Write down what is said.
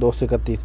231،